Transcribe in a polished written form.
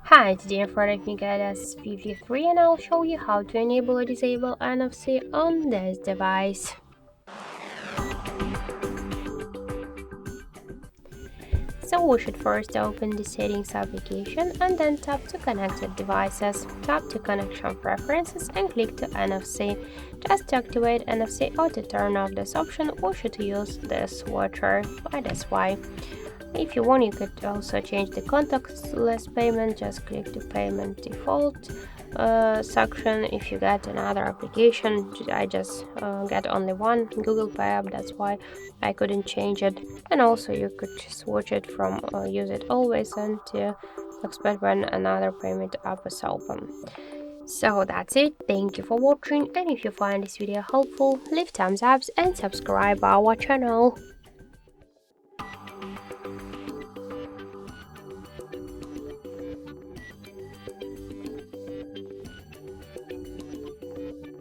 Hi, today I'm producing Cat S53 and I'll show you how to enable or disable NFC on this device. So we should first open the settings application and then tap to connected devices, tap to connection preferences and click to NFC. Just to activate NFC or to turn off this option, we should use this switcher by this way. If you want, you could also change the contactless payment, just click the payment default section. If you get another application, I just get only one Google Pay app, that's why I couldn't change it. And also you could switch it from use it always and to expect when another payment app is open. So that's it, thank you for watching, and if you find this video helpful, leave thumbs up and subscribe our channel.